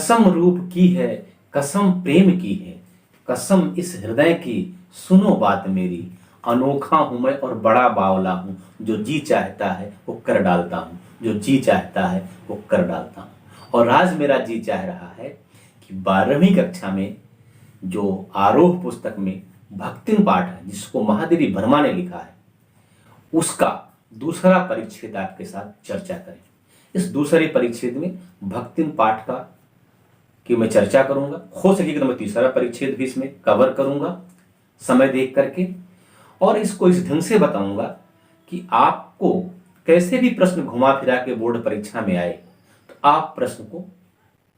कसम रूप की है, कसम प्रेम की है, कसम इस हृदय की, सुनो बात मेरी। अनोखा हूं मैं और बड़ा बावला हूं, जो जी चाहता है वो कर डालता हूं, जो जी चाहता है वो कर डालता हूं। और आज मेरा जी चाह रहा है कि 12वीं कक्षा में जो आरोह पुस्तक में भक्तिन पाठ है, जिसको महादेवी वर्मा ने लिखा है, उसका दूसरा परिच्छेद आपके साथ चर्चा करें। इस दूसरे परिच्छेद में भक्तिन पाठ का कि मैं चर्चा करूंगा। हो सकेगा तो मैं तीसरा परिच्छेद भी इसमें कवर करूंगा समय देख करके, और इसको इस ढंग से बताऊंगा कि आपको कैसे भी प्रश्न घुमा फिरा के बोर्ड परीक्षा में आए तो आप प्रश्न को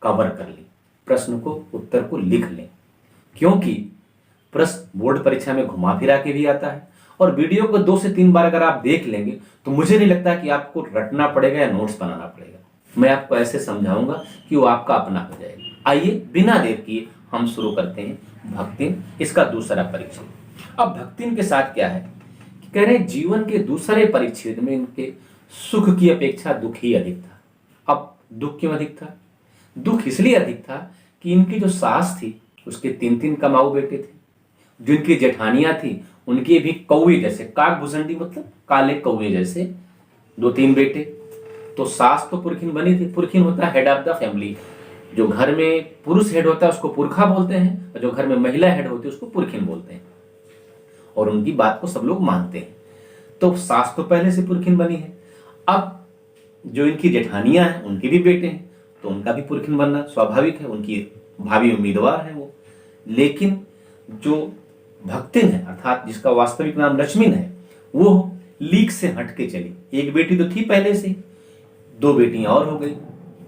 कवर कर लें, प्रश्न को उत्तर को लिख लें। क्योंकि प्रश्न बोर्ड परीक्षा में घुमा फिरा के भी आता है, और वीडियो को 2 से 3 बार अगर आप देख लेंगे तो मुझे नहीं लगता कि आपको रटना पड़ेगा या नोट्स बनाना पड़ेगा। मैं आपको ऐसे समझाऊंगा कि वो आपका अपना हो जाएगा। आइए बिना देर किए हम शुरू करते हैं भक्तिन, इसका दूसरा परिच्छेद। अब भक्तिन के साथ क्या है कि कह रहे जीवन के दूसरे परिच्छेद में इनके सुख की अपेक्षा दुख ही अधिक था। अब दुख क्यों अधिक था? दुख इसलिए अधिक था कि इनकी जो सास थी उसके 3-3 कमाऊ बेटे थे, जो इनकी जेठानियां थी उनके भी कौवे जैसे, काक भुसंडी मतलब काले कौवे जैसे 2-3 बेटे। तो सास तो पुरखिन बनी थी। पुरखिन होता है हेड ऑफ द फैमिली। जो घर में पुरुष हेड होता है उसको पुरखा बोलते हैं, और जो घर में महिला हेड होती है उसको पुरखिन बोलते हैं, और उनकी बात को सब लोग मानते हैं। तो सास तो पहले से पुरखिन बनी है। अब जो इनकी जेठानियां हैं उनके भी बेटे हैं, तो उनका भी पुरखिन बनना स्वाभाविक है, उनकी भाभी उम्मीदवार है वो। लेकिन जो भक्तिन है अर्थात जिसका वास्तविक नाम लक्ष्मीन है, वो लीक से हट के चली। एक बेटी तो थी पहले से, 2 बेटियां और हो गई,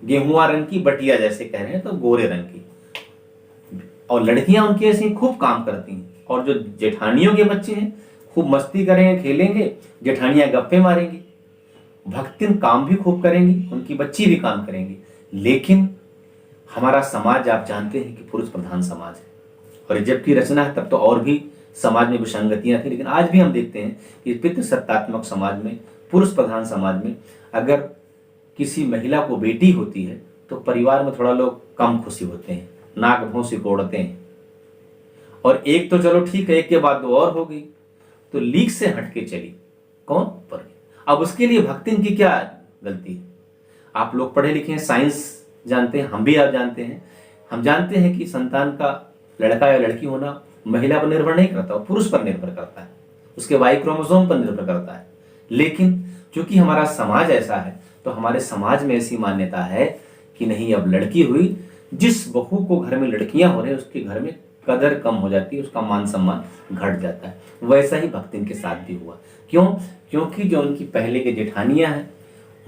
गेहुआ रंग की, बटिया जैसे कह रहे हैं तो गोरे रंग की। और लड़कियां उनकी ऐसी खूब काम करती हैं, और जो जेठानियों के बच्चे हैं खूब मस्ती करेंगे, खेलेंगे, जेठानियां गप्पे मारेंगी। भक्तिन काम भी खूब करेंगी, उनकी बच्ची भी काम करेंगी। लेकिन हमारा समाज आप जानते हैं कि पुरुष प्रधान समाज है, और जब की रचना है तब तो और भी समाज में विसंगतियां थी, लेकिन आज भी हम देखते हैं कि पितृसत्तात्मक समाज में, पुरुष प्रधान समाज में अगर किसी महिला को बेटी होती है तो परिवार में थोड़ा लोग कम खुशी होते हैं, नाक भौं कोड़ते हैं। और एक तो चलो ठीक है, एक के बाद 2 और हो गई, तो लीक से हटके चली। कौन? पर अब उसके लिए भक्तिन की क्या गलती है? आप लोग पढ़े लिखे हैं, साइंस जानते हैं, हम भी आप जानते हैं। हम जानते हैं कि संतान का लड़का या लड़की होना महिला पर निर्भर नहीं करता, वो पुरुष पर निर्भर करता है, उसके वाई क्रोमोसोम पर निर्भर करता है। लेकिन क्योंकि हमारा समाज ऐसा है, तो हमारे समाज में ऐसी मान्यता है कि नहीं, अब लड़की हुई, जिस बहू को घर में लड़कियां हो रही है उसके घर में कदर कम हो जाती है, उसका मान सम्मान घट जाता है। वैसा ही भक्तिन के साथ भी हुआ। क्यों? क्योंकि जो उनकी पहले के जेठानियां हैं,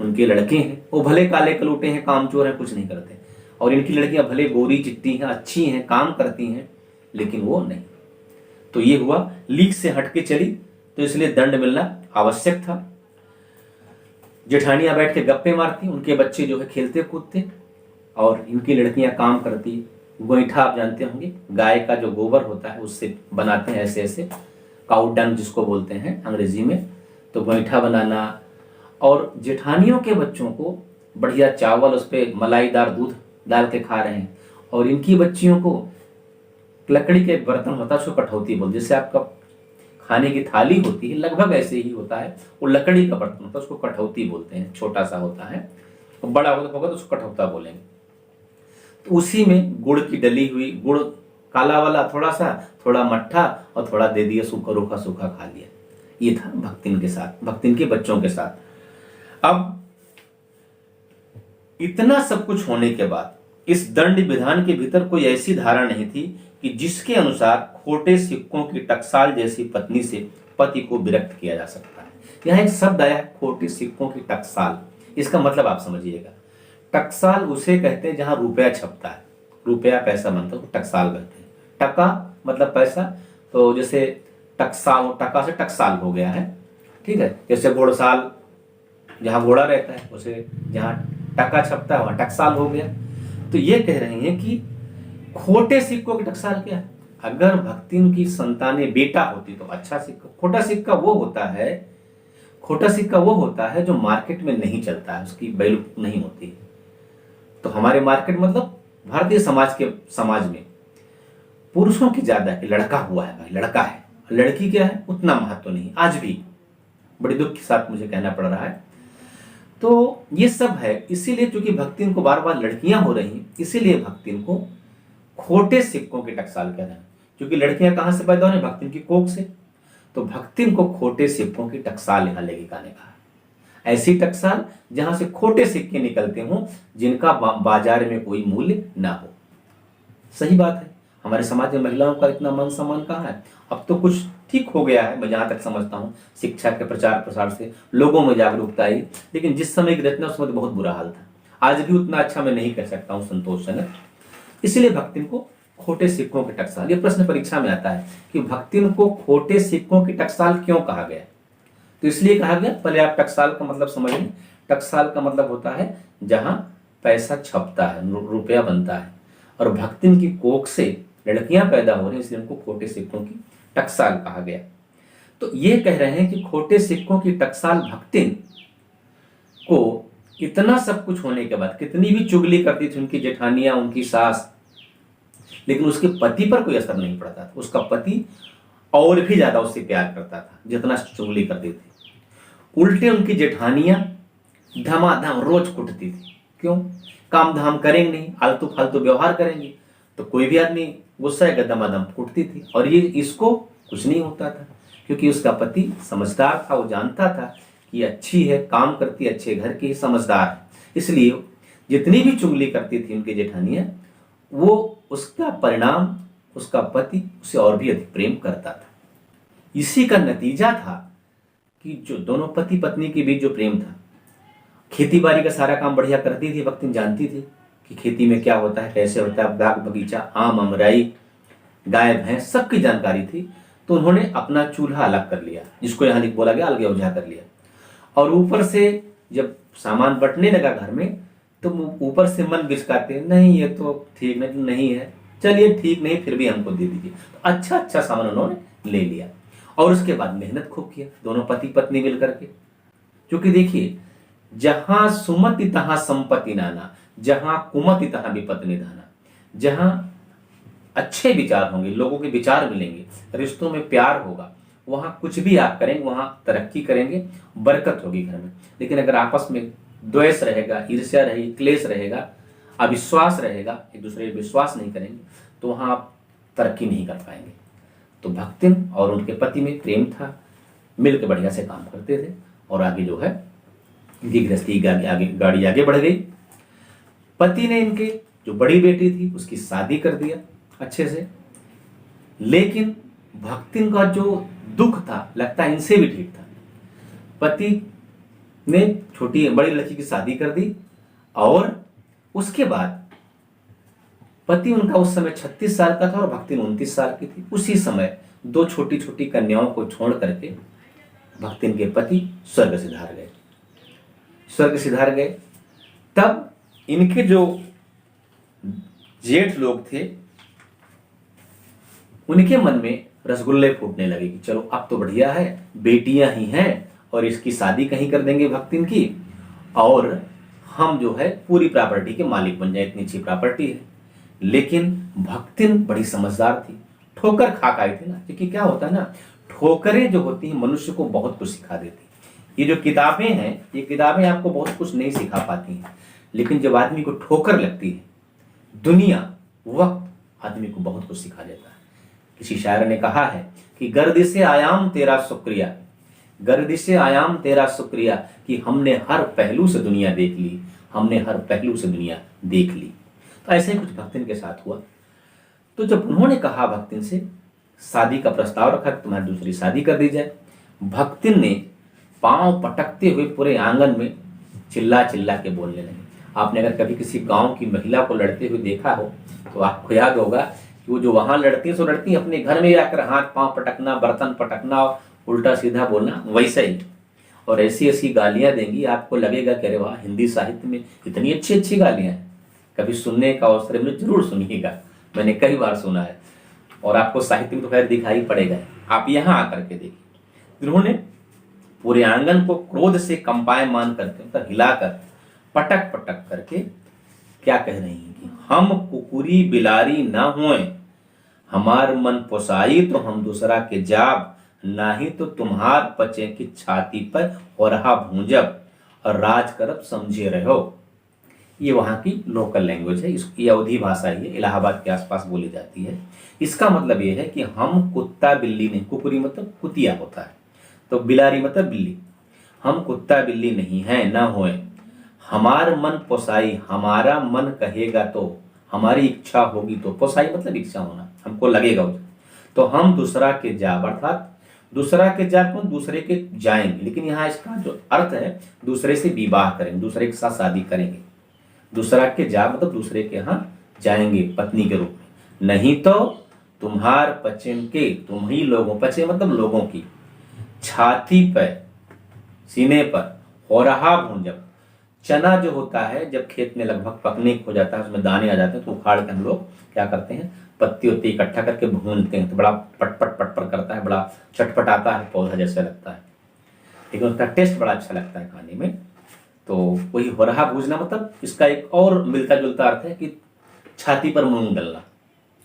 उनके लड़के हैं, वो भले काले कलूटे हैं, कामचोर हैं, कुछ नहीं करते, और इनकी लड़कियां भले गोरी चिट्टी हैं, अच्छी हैं, काम करती हैं, लेकिन वो नहीं। तो ये हुआ, लीक से हटके चली, तो इसलिए दंड मिलना आवश्यक था। जेठानियां बैठ के गप्पे मारती, उनके बच्चे जो है खेलते कूदते, और इनकी लड़कियां काम करती। गोईठा आप जानते होंगे, गाय का जो गोबर होता है उससे बनाते हैं ऐसे ऐसे, काउ डंग जिसको बोलते हैं अंग्रेजी में, तो गोईठा बनाना। और जेठानियों के बच्चों को बढ़िया चावल, उस पर मलाईदार दूध डाल के खा रहे हैं, और इनकी बच्चियों को लकड़ी के बर्तन होता है उसको कठौती बोलते, जैसे आपका खाने की थाली होती है लगभग ऐसे ही होता है, वो लकड़ी का बर्तन होता है उसको कठौती बोलते हैं, छोटा सा होता है, तो बड़ा होगा तो उसको कठौता बोलेंगे। तो उसी में गुड़ की डली हुई, गुड़ काला वाला थोड़ा सा, थोड़ा मट्ठा, और थोड़ा दे दिया सूखा, रूखा सूखा खा लिया। ये था भक्तिन के साथ, भक्तिन के बच्चों के साथ। अब इतना सब कुछ होने के बाद इस दंड विधान के भीतर कोई ऐसी धारा नहीं थी कि जिसके अनुसार खोटे सिक्कों की टकसाल जैसी पत्नी से पति को विरक्त किया जा सकता है। यहाँ एक शब्द आया, खोटे सिक्कों की टकसाल। इसका मतलब आप समझिएगा, टकसाल उसे कहते हैं जहां रुपया छपता है, रुपया पैसा बनता है, टकसाल कहते हैं। टका मतलब पैसा, तो जैसे टकसाल, टका से टकसाल हो गया है, ठीक है। जैसे घोड़साल जहां घोड़ा रहता है, उसे जहां टका छपता है वहां टकसाल हो गया। तो ये कह रहे हैं कि खोटे सिक्कों की टकसाल क्या है? अगर भक्तिन की संतानें बेटा होती तो अच्छा सिक्का। खोटा सिक्का वो होता है, खोटा सिक्का वो होता है जो मार्केट में नहीं चलता है, उसकी वैल्यू नहीं होती। तो हमारे मार्केट मतलब भारतीय समाज में पुरुषों की ज्यादा है। लड़का हुआ है भाई, लड़का है, लड़की क्या है उतना महत्व नहीं, आज भी बड़े दुख के साथ मुझे कहना पड़ रहा है। तो ये सब है, इसीलिए क्योंकि भक्तिन को बार बार लड़कियां हो रही हैं, इसीलिए भक्तिन को खोटे सिक्कों की टकसाल कह रहे हैं। क्योंकि लड़कियां कहां से पैदा हो रही, भक्तिन की कोख से। तो भक्तिन को खोटे सिक्कों की टकसाल यहां लेखिका ने कहा, ऐसी टकसाल जहां से खोटे सिक्के निकलते हों, जिनका बाजार में कोई मूल्य ना हो। सही बात है, हमारे समाज में महिलाओं का इतना मान सम्मान कहाँ है। अब तो कुछ ठीक हो गया है, मैं जहां तक समझता हूं, शिक्षा के प्रचार प्रसार से लोगों में जागरूकता आई। लेकिन जिस समय की रचना उस समय बहुत बुरा हाल था। आज भी उतना अच्छा मैं नहीं कह सकता हूं संतोषजनक। इसलिए भक्तिन को खोटे सिक्कों की टकसाल, ये प्रश्न परीक्षा में आता है कि भक्तिन को खोटे सिक्कों की टकसाल क्यों कहा गया। तो इसलिए कहा गया, पहले आप टकसाल का मतलब समझ लें। टकसाल का मतलब होता है जहां पैसा छपता है, रुपया बनता है, और भक्तिन की कोख से लड़कियां पैदा हो रही, इसलिए उनको खोटे सिक्कों की टकसाल कहा गया। तो ये कह रहे हैं कि खोटे सिक्कों की टकसाल भक्तिन को इतना सब कुछ होने के बाद, कितनी भी चुगली करती थी उनकी जेठानियां, उनकी सास, लेकिन उसके पति पर कोई असर नहीं पड़ता था। उसका पति और भी ज्यादा उससे प्यार करता था जितना चुगली करती थी। उल्टे उनकी जेठानियां धमाधम रोज कुटती थी। क्यों? काम धाम करेंगे नहीं, आलतू फालतू व्यवहार करेंगे, तो कोई भी आदमी गुस्सा है, दमादम कुटती थी। और ये इसको कुछ नहीं होता था, क्योंकि उसका पति समझदार था, वो जानता था कि अच्छी है, काम करती, अच्छे घर की, समझदार है। इसलिए जितनी भी चुगली करती थी उनकी जेठानियां, वो उसका परिणाम, उसका पति उसे और भी अधिक प्रेम करता था। इसी का नतीजा था कि जो दोनों पति पत्नी के बीच जो प्रेम था, खेती बाड़ी का सारा काम बढ़िया करती थी भक्तिन, जानती थी कि खेती में क्या होता है, कैसे होता है, बाग बगीचा, आम अमराई, गाय भैंस, सबकी जानकारी थी। तो उन्होंने अपना चूल्हा अलग कर लिया, जिसको यहाँ बोला गया अलग उलझा कर लिया। और ऊपर से जब सामान बंटने लगा घर में, तो ऊपर से मन बिचकाते, नहीं ये तो ठीक नहीं है, चलिए ठीक नहीं फिर भी हमको दे दीजिए। तो अच्छा अच्छा सामान उन्होंने ले लिया, और उसके बाद मेहनत खूब किया दोनों पति पत्नी मिलकर के। क्योंकि देखिए, जहां सुमति तहां संपत्ति नाना, जहां कुमति तहां विपत्ति निधाना। जहां अच्छे विचार होंगे, लोगों के विचार मिलेंगे, रिश्तों में प्यार होगा, वहां कुछ भी आप करेंगे वहां तरक्की करेंगे, बरकत होगी घर में। लेकिन अगर आपस में द्वेष रहेगा, ईर्ष्या रहेगी, क्लेश रहेगा, अविश्वास रहेगा, एक दूसरे पर विश्वास नहीं करेंगे, तो वहां आप तरक्की नहीं कर पाएंगे। तो भक्तिन और उनके पति में प्रेम था, मिलकर बढ़िया से काम करते थे, और आगे जो है इनकी गृहस्थी गाड़ी आगे बढ़ गई। पति ने इनके जो बड़ी बेटी थी उसकी शादी कर दिया अच्छे से। लेकिन भक्तिन का जो दुख था, लगता है इनसे भी ठीक था। पति ने बड़ी लड़की की शादी कर दी, और उसके बाद पति उनका उस समय 36 साल का था और भक्तिन 29 साल की थी। उसी समय दो छोटी छोटी कन्याओं को छोड़ करके भक्तिन के पति स्वर्ग सिधार गए। तब इनके जो जेठ लोग थे, उनके मन में रसगुल्ले फूटने लगे कि चलो अब तो बढ़िया है, बेटियां ही हैं, और इसकी शादी कहीं कर देंगे भक्तिन की, और हम जो है पूरी प्रॉपर्टी के मालिक बन जाए, इतनी अच्छी प्रॉपर्टी है। लेकिन भक्तिन बड़ी समझदार थी, ठोकर खा खाई थी ना। क्योंकि क्या होता है ना, ठोकरें जो होती हैं मनुष्य को बहुत कुछ सिखा देती। ये जो किताबें हैं, ये किताबें आपको बहुत कुछ नहीं सिखा पाती हैं, लेकिन जब आदमी को ठोकर लगती है, दुनिया, वक्त आदमी को बहुत कुछ सिखा देता है। किसी शायर ने कहा है कि गर्दिशे आयाम तेरा शुक्रिया, गर्दिशे आयाम तेरा शुक्रिया, कि हमने हर पहलू से दुनिया देख ली, हमने हर पहलू से दुनिया देख ली। तो ऐसे ही कुछ भक्तिन के साथ हुआ। तो जब उन्होंने कहा भक्तिन से, शादी का प्रस्ताव रखा, तुम्हारी दूसरी शादी कर दी जाए, भक्तिन ने पांव पटकते हुए पूरे आंगन में चिल्ला चिल्ला के बोलने लगे। आपने अगर कभी किसी गांव की महिला को लड़ते हुए देखा हो, तो आपको याद होगा कि वो जो वहां लड़ती है, सो लड़ती है अपने घर में आकर हाथ पांव पटकना, बर्तन पटकना, उल्टा सीधा बोलना, वैसे ही। और ऐसी ऐसी गालियां देंगी, आपको लगेगा कि अरे वाह, हिंदी साहित्य में इतनी अच्छी अच्छी गालियां हैं। कभी सुनने का अवसर मिले जरूर सुनिएगा, मैंने कई बार सुना है, और आपको साहित्य में तो खैर दिखाई पड़ेगा। आप यहाँ आकर के देखिए, उन्होंने पूरे आंगन को क्रोध से कंपायमान करके, हिलाकर, पटक पटक करके क्या कह रही हैं कि हम कुकुरी बिलारी न होए, हमार मन पोसाई तो हम दूसरा के जाब, नाही तो तुम्हार पचे की छाती पर ओरहा भूंजब, और राज करब समझे रहो। ये वहाँ की लोकल लैंग्वेज है, ये अवधी भाषा ही है, इलाहाबाद के आसपास बोली जाती है। इसका मतलब ये है कि हम कुत्ता बिल्ली नहीं, कुकुरी मतलब कुतिया होता है, तो बिलारी मतलब बिल्ली, हम कुत्ता बिल्ली नहीं है ना होए, हमार मन पोसाई, हमारा मन कहेगा तो, हमारी इच्छा होगी तो, पोसाई मतलब इच्छा होना, हमको लगेगा उसे, तो हम दूसरा के जाब, अर्थात दूसरा के जाब मतलब दूसरे के जाएंगे, लेकिन यहाँ इसका जो अर्थ है दूसरे से विवाह करेंगे, दूसरे के साथ शादी करेंगे। दूसरा के जाब मतलब दूसरे के यहाँ जाएंगे पत्नी के रूप में, नहीं तो तुम्हार पचन के, तुम ही लोगों, पचे मतलब लोगों की, छाती पर, सीने पर, हो रहा भूंजब, चना जो होता है जब खेत में लगभग पकने हो जाता है, उसमें दाने आ जाते हैं, तो उखाड़ के हम लोग क्या करते हैं, पत्ती उत्ती इकट्ठा करके भूनते हैं, तो बड़ा पटपट पटपट करता है, बड़ा चटपटाता है, पौधा जैसे लगता है, लेकिन उसका टेस्ट बड़ा अच्छा लगता है खाने में। तो वही हो रहा भूजना मतलब इसका एक और मिलता जुलता अर्थ है कि छाती पर मूंग डलना।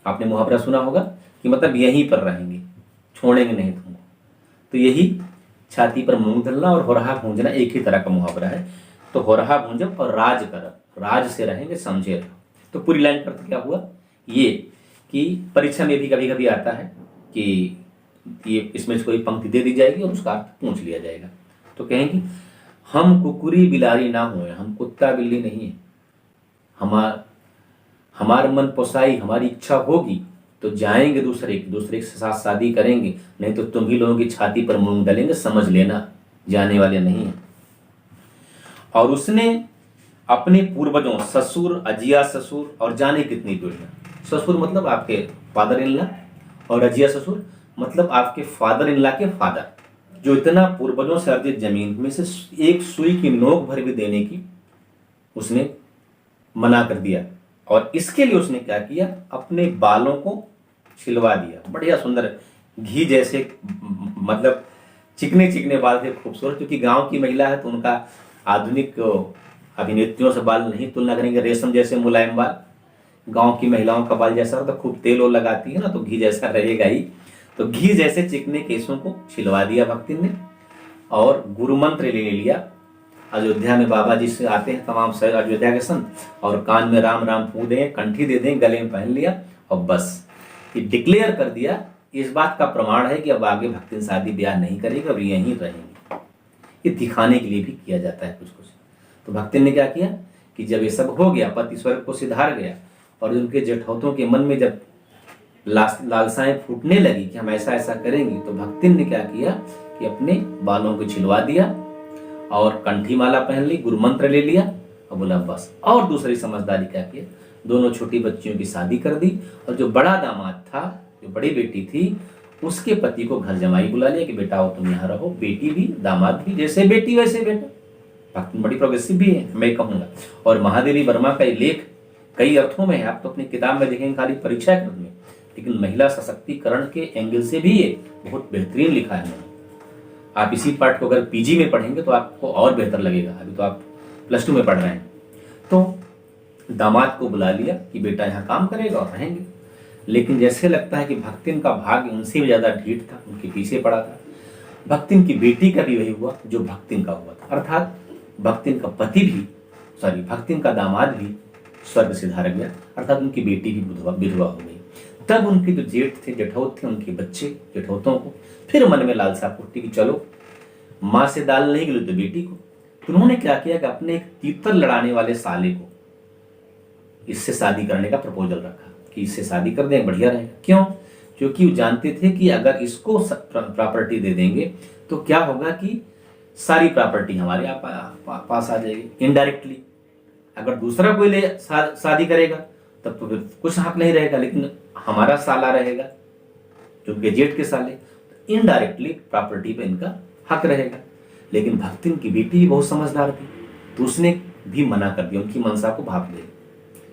आपने मुहावरा सुना होगा कि मतलब यहीं पर रहेंगे, छोड़ेंगे नहीं तुमको, तो यही छाती पर मूंग डलना और हो रहा भूंजना एक ही तरह का मुहावरा है। तो हो रहा भूंजब और राज करब, राज से रहेंगे समझे रहो। तो पूरी लाइन का अर्थ क्या हुआ ये कि परीक्षा में भी कभी कभी आता है कि ये इसमें से कोई पंक्ति दे दी जाएगी और उसका अर्थ पूछ लिया जाएगा। तो कहेंगे हम कुकुरी बिलारी ना हुए, हम कुत्ता बिल्ली नहीं है, हमार मन पोसाई, हमारी इच्छा होगी तो जाएंगे दूसरे के साथ शादी करेंगे, नहीं तो तुम ही लोगों की छाती पर मूंग डालेंगे, समझ लेना जाने वाले नहीं है। और उसने अपने पूर्वजों ससुर, अजिया ससुर और जाने कितनी पीढ़ियां, ससुर मतलब आपके फादर इन लॉ और अजिया ससुर मतलब आपके फादर इन लॉ के फादर, जो इतना पूर्वजों से अर्जित जमीन में से एक सुई की नोक भर भी देने की उसने मना कर दिया। और इसके लिए उसने क्या किया, अपने बालों को छिलवा दिया, बढ़िया सुंदर घी जैसे, मतलब चिकने चिकने बाल थे, खूबसूरत, क्योंकि गांव की महिला है तो उनका आधुनिक अभिनेत्रियों से बाल नहीं तुलना करेंगे, रेशम जैसे मुलायम बाल, गांव की महिलाओं का बाल जैसा, तो खूब तेल वो लगाती है ना, तो घी जैसा रहेगा ही। तो घी जैसे चिकने केसों को छिलवा दिया भक्तिन ने, और गुरु मंत्र ले लिया। अयोध्या में बाबा जी से आते हैं तमाम अयोध्या के संत, और कान में राम राम फूंक दें, कंठी दे दें, गले में पहन लिया, और बस ये डिक्लेयर कर दिया। इस बात का प्रमाण है कि अब आगे भक्तिन शादी ब्याह नहीं करेगी, अब यहीं रहेंगे। ये दिखाने के लिए भी किया जाता है कुछ कुछ। तो भक्तिन ने क्या किया कि जब ये सब हो गया, पति स्वर्ग को सिधार गया, और उनके जेठौतों के मन में जब लालसाएं फूटने लगी कि हम ऐसा ऐसा करेंगे, तो भक्तिन ने क्या किया कि अपने बालों को छिलवा दिया और कंठी माला पहन ली, गुरु मंत्र ले लिया, और बोला बस। और दूसरी समझदारी क्या किया, दोनों छोटी बच्चियों की शादी कर दी, और जो बड़ा दामाद था, जो बड़ी बेटी थी, उसके पति को घर जमाई बुला लिया कि बेटा आओ तुम यहाँ रहो, बेटी भी दामाद भी, जैसे बेटी वैसे बेटा। भक्ति बड़ी प्रोग्रेसिव भी है मैं कहूँगा। और महादेवी वर्मा का ये लेख कई अर्थों में है, आप तो अपनी किताब में देखेंगे खाली परीक्षा के में, लेकिन महिला सशक्तिकरण के एंगल से भी ये बहुत बेहतरीन लिखा है मैंने। आप इसी पार्ट को अगर पीजी में पढ़ेंगे तो आपको और बेहतर लगेगा, अभी तो आप +2 में पढ़ रहे हैं। तो दामाद को बुला लिया कि बेटा यहाँ काम करेगा और रहेंगे, लेकिन जैसे लगता है कि भक्तिन का भाग्य उनसे भी ज्यादा ढीठ था, उनके पीछे पड़ा था। भक्तिन की बेटी का भी वही हुआ जो भक्तिन का हुआ था, अर्थात भक्तिन का पति भी, सॉरी भक्तिन का दामाद भी स्वर्ग सिधार गया, अर्थात उनकी बेटी भी विधवा हो गई। तब उनके जो जेठ थे, जेठौत थे, उनके बच्चे जेठौतों को फिर मन में लालसा फूटी कि चलो माँ से दाल नहीं गली तो बेटी को। तो उन्होंने क्या किया कि अपने एक तीतर लड़ाने वाले साले को इससे शादी करने का प्रपोजल रखा कि इससे शादी कर दें, बढ़िया रहेगा। क्यों? क्योंकि वो जानते थे कि अगर इसको प्रॉपर्टी दे देंगे तो क्या होगा कि सारी प्रॉपर्टी हमारे पास आ जाएगी इनडायरेक्टली। अगर दूसरा कोई ले शादी करेगा तब तो फिर कुछ हक नहीं रहेगा, लेकिन हमारा साला रहेगा जो गेजेट के साले, इनडायरेक्टली प्रॉपर्टी पे इनका हक रहेगा। लेकिन भक्तिन की बेटी बहुत समझदार थी, तो उसने भी मना कर दिया, उनकी मनसा को भाप दे।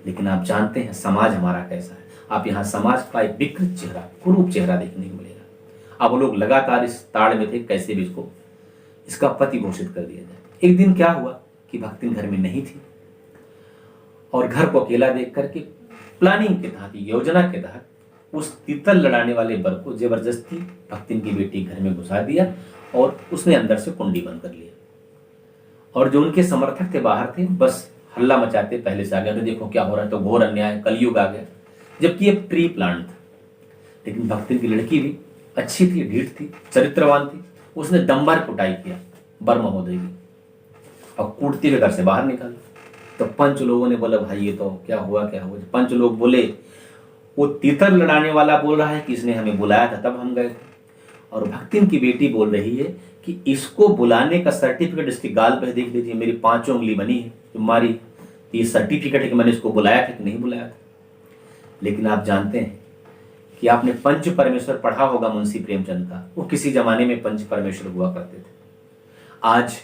लेकिन आप जानते हैं समाज हमारा कैसा है, आप यहाँ समाज का एक विकृत चेहरा, कुरूप चेहरा देखने को मिलेगा। अब वो लोग लगातार इस ताड़ में थे कैसे भी इसका पति घोषित कर दिया जाए। एक दिन क्या हुआ कि भक्तिन घर में नहीं थी, और घर को अकेला देख करके प्लानिंग के तहत, योजना के तहत उस तीतर लड़ाने वाले वर को जबरदस्ती भक्तिन की बेटी घर में घुसा दिया और उसने अंदर से कुंडी बंद कर लिया। और जो उनके समर्थक थे बाहर थे, बस हल्ला मचाते पहले से आ गया, तो देखो क्या हो रहा है, तो घोर अन्याय, कलयुग आ गया। जबकि ये प्री प्लान था। लेकिन भक्तिन की लड़की भी अच्छी थी, ढीठ थी, चरित्रवान थी। उसने दमभर कुटाई किया वर महोदय की और कूटती हुए घर से बाहर निकाला। तो पंच लोगों ने बोला भाई ये तो क्या हुआ क्या हुआ। पंच लोग बोले वो तीतर लड़ाने वाला बोल रहा है कि इसने हमें बुलाया था तब हम गए थे, और भक्तिन की बेटी बोल रही है कि इसको बुलाने का सर्टिफिकेट इसके गाल पे देख लीजिए, मेरी 5 उंगली बनी है तुम्हारी, तो ये सर्टिफिकेट है कि मैंने इसको बुलाया था कि नहीं बुलाया था। लेकिन आप जानते हैं कि आपने पंच परमेश्वर पढ़ा होगा मुंशी प्रेमचंद का, वो किसी जमाने में पंच परमेश्वर हुआ करते थे। आज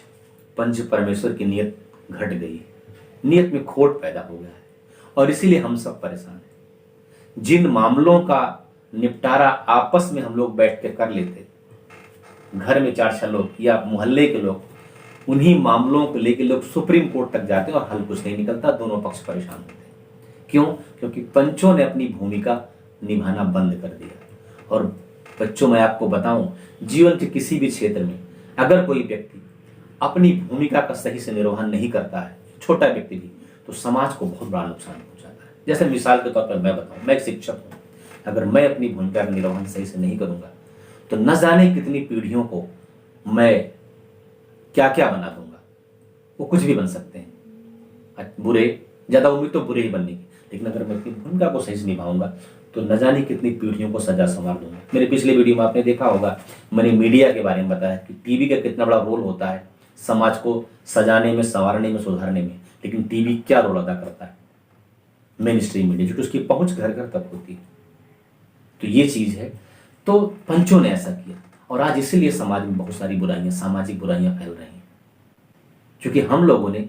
पंच परमेश्वर की नियत घट गई है, नियत में खोट पैदा हो गया है, और इसीलिए हम सब परेशान हैं। जिन मामलों का निपटारा आपस में हम लोग बैठ के कर लेते, घर में 4-6 लोग या मोहल्ले के लोग, उन्हीं मामलों को लेकर लोग सुप्रीम कोर्ट तक जाते हैं और हल कुछ नहीं निकलता, दोनों पक्ष परेशान होते हैं। क्यों? क्योंकि पंचों ने अपनी भूमिका निभाना बंद कर दिया। और बच्चों, मैं आपको बताऊं, जीवन के किसी भी क्षेत्र में अगर कोई व्यक्ति अपनी भूमिका का सही से निर्वहन नहीं करता है, छोटा व्यक्ति भी, तो समाज को बहुत बड़ा नुकसान पहुंचाता है। जैसे मिसाल के तौर पर मैं बताऊं, मैं एक शिक्षक हूं, अगर मैं अपनी भूमिका का निर्वहन सही से नहीं करूंगा तो न जाने कितनी पीढ़ियों को मैं क्या क्या बना दूंगा। वो कुछ भी बन सकते हैं, बुरे, ज्यादा उम्मीद तो बुरे ही बनने की, लेकिन अगर मैं अपनी भूमिका को सही से निभाऊंगा तो न जाने कितनी पीढ़ियों को सजा संवार दूंगा। मेरे पिछले वीडियो में आपने देखा होगा, मैंने मीडिया के बारे में बताया कि टीवी का कितना बड़ा रोल होता है समाज को सजाने में, संवारने में, सुधारने में। लेकिन टीवी क्या रोल अदा करता है? मेन स्ट्रीम मीडिया, जो कि उसकी पहुंच घर घर तक होती है। तो ये चीज है। तो पंचों ने ऐसा किया, और आज इसीलिए समाज में बहुत सारी बुराइयां, सामाजिक बुराइयां फैल रही हैं, क्योंकि हम लोगों ने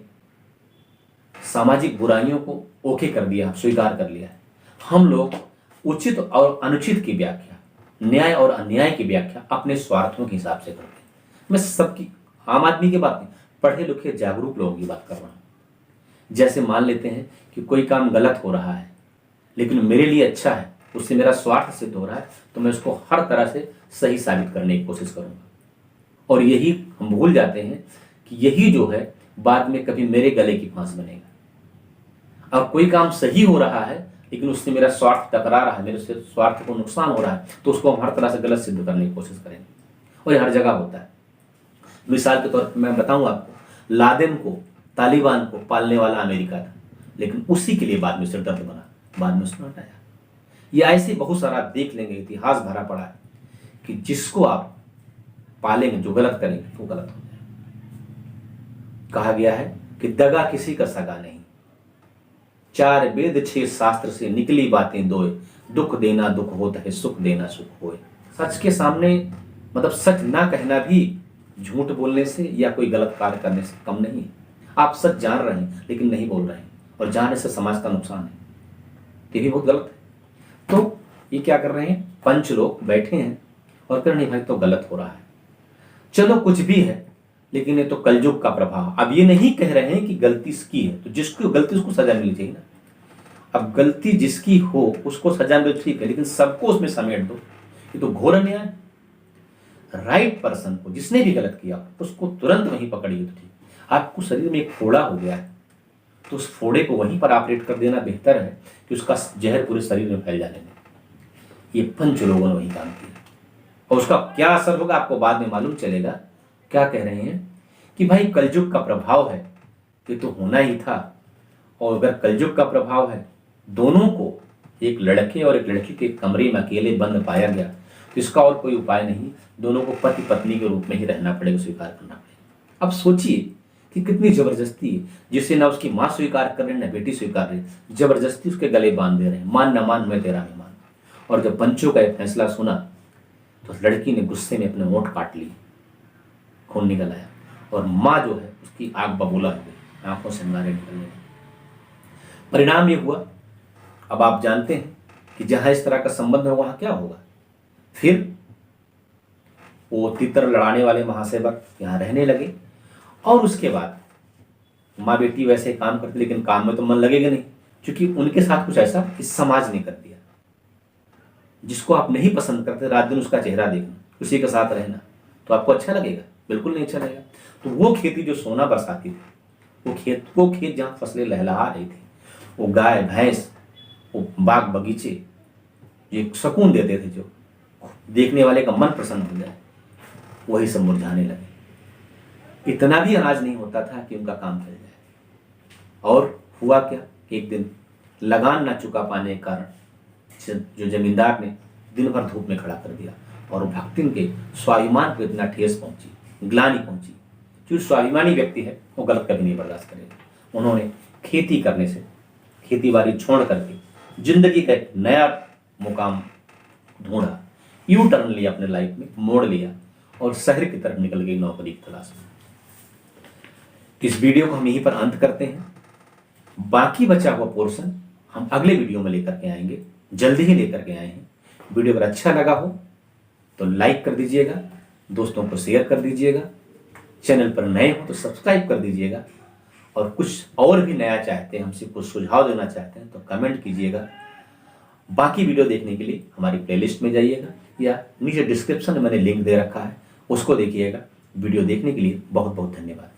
सामाजिक बुराइयों को ओके कर दिया, स्वीकार कर लिया है। हम लोग उचित और अनुचित की व्याख्या, न्याय और अन्याय की व्याख्या अपने स्वार्थों के हिसाब से करते हैं। मैं सबकी, आम आदमी की बात नहीं, पढ़े लिखे जागरूक लोगों की बात कर रहा हूं। जैसे मान लेते हैं कि कोई काम गलत हो रहा है लेकिन मेरे लिए अच्छा है, उससे मेरा स्वार्थ सिद्ध हो रहा है, तो मैं उसको हर तरह से सही साबित करने की कोशिश करूंगा। और यही हम भूल जाते हैं कि यही जो है बाद में कभी मेरे गले की फांस बनेगा। अब कोई काम सही हो रहा है लेकिन उससे मेरा स्वार्थ टकरा रहा है, मेरे से स्वार्थ को नुकसान हो रहा है, तो उसको हम हर तरह से गलत सिद्ध करने की कोशिश करेंगे। और ये हर जगह होता है। मिसाल के तौर पर मैं बताऊं आपको, लादेन को, तालिबान को पालने वाला अमेरिका था, लेकिन उसी के लिए बाद में सिरदर्द बना, बाद में उसने हटाया। ये ऐसे बहुत सारा आप देख लेंगे, इतिहास भरा पड़ा है कि जिसको आप पालेंगे, जो गलत करेंगे, वो गलत हो जाएगा। कहा गया है कि दगा किसी का सगा नहीं, 4 वेद 6 शास्त्र से निकली बातें दोए, दुख देना दुख होता है, सुख देना सुख होए। सच के सामने, मतलब सच ना कहना भी झूठ बोलने से या कोई गलत कार्य करने से कम नहीं है। आप सच जान रहे हैं लेकिन नहीं बोल रहे हैं, और जानने से समाज का नुकसान है, ये भी बहुत गलत है। तो ये क्या कर रहे हैं, पंच लोग बैठे हैं और कह रहे हैं भाई तो गलत हो रहा है, चलो कुछ भी है, लेकिन ये तो कलयुग का प्रभाव। अब ये नहीं कह रहे हैं कि गलती इसकी है तो जिसकी गलती उसको सजा मिलनी चाहिए ना। अब गलती जिसकी हो उसको सजा मिले ठीक है, लेकिन सबको उसमें समेट दो, ये तो घोर अन्याय है। राइट पर्सन को, जिसने भी गलत किया उसको तुरंत वहीं पकड़िए तो ठीक। आपको शरीर में एक फोड़ा हो गया है तो उस फोड़े को वहीं पर ऑपरेट कर देना बेहतर है कि उसका जहर पूरे शरीर में फैल जाने में। ये पंच लोगों ने वही काम किया, और उसका क्या असर होगा आपको बाद में मालूम चलेगा। क्या कह रहे हैं कि भाई कलयुग का प्रभाव है, ये तो होना ही था, और अगर कलयुग का प्रभाव है, दोनों को, एक लड़के और एक लड़की के कमरे में अकेले बंद पाया गया, तो इसका और कोई उपाय नहीं, दोनों को पति पत्नी के रूप में ही रहना पड़ेगा, स्वीकार करना पड़ेगा। अब सोचिए कि कितनी जबरदस्ती है, जिसे ना उसकी माँ स्वीकार कर रही, ना बेटी स्वीकार रही, जबरदस्ती उसके गले बांध दे रहे हैं, मान न मान मैं तेरा मेहमान। और जब पंचों का यह फैसला सुना तो लड़की ने गुस्से में अपने होंठ काट लिए, खून निकल आया, और माँ जो है उसकी आग बबूला हो गई, आंखों से अंगारे निकलने लगे। परिणाम ये हुआ, अब आप जानते हैं कि जहां इस तरह का संबंध हो वहां क्या होगा। फिर वो तीतर लड़ाने वाले महासेवक यहां रहने लगे, और उसके बाद माँ बेटी वैसे ही काम करती, लेकिन काम में तो मन लगेगा नहीं, क्योंकि उनके साथ कुछ ऐसा इस समाज ने कर दिया। जिसको आप नहीं पसंद करते, रात दिन उसका चेहरा देखना, उसी के साथ रहना, तो आपको अच्छा लगेगा? बिल्कुल नहीं अच्छा लगेगा। तो वो खेती जो सोना बरसाती थी, वो खेत जहाँ फसलें लहलहा रही थी, वो गाय भैंस, वो बाग बगीचे जो एक सुकून देते थे, जो देखने वाले का मन प्रसन्न हो जाए, वही सब मुरझाने लगे। इतना भी अनाज नहीं होता था कि उनका काम चल जाए। और हुआ क्या, एक दिन लगान ना चुका पाने के कारण जो जमींदार ने दिन भर धूप में खड़ा कर दिया, और भक्तिन के स्वाभिमान को इतना ठेस पहुंची, ग्लानि पहुंची। जो स्वाभिमानी व्यक्ति है वो गलत कभी नहीं बर्दाश्त करेगा। उन्होंने खेती करने से, खेती बाड़ी छोड़ करके जिंदगी का एक नया मुकाम ढूंढा, यू टर्न लिया, अपने लाइफ में मोड़ लिया और शहर की तरफ निकल गई नौकरी की तलाश में। इस वीडियो को हम यहीं पर अंत करते हैं। बाकी बचा हुआ पोर्शन हम अगले वीडियो में लेकर के आएंगे, जल्दी ही लेकर के आए हैं। वीडियो अगर अच्छा लगा हो तो लाइक कर दीजिएगा, दोस्तों को शेयर कर दीजिएगा, चैनल पर नए हो तो सब्सक्राइब कर दीजिएगा, और कुछ और भी नया चाहते हैं, हमसे कुछ सुझाव देना चाहते हैं तो कमेंट कीजिएगा। बाकी वीडियो देखने के लिए हमारी प्लेलिस्ट में जाइएगा, या नीचे डिस्क्रिप्शन में मैंने लिंक दे रखा है, उसको देखिएगा। वीडियो देखने के लिए बहुत बहुत धन्यवाद।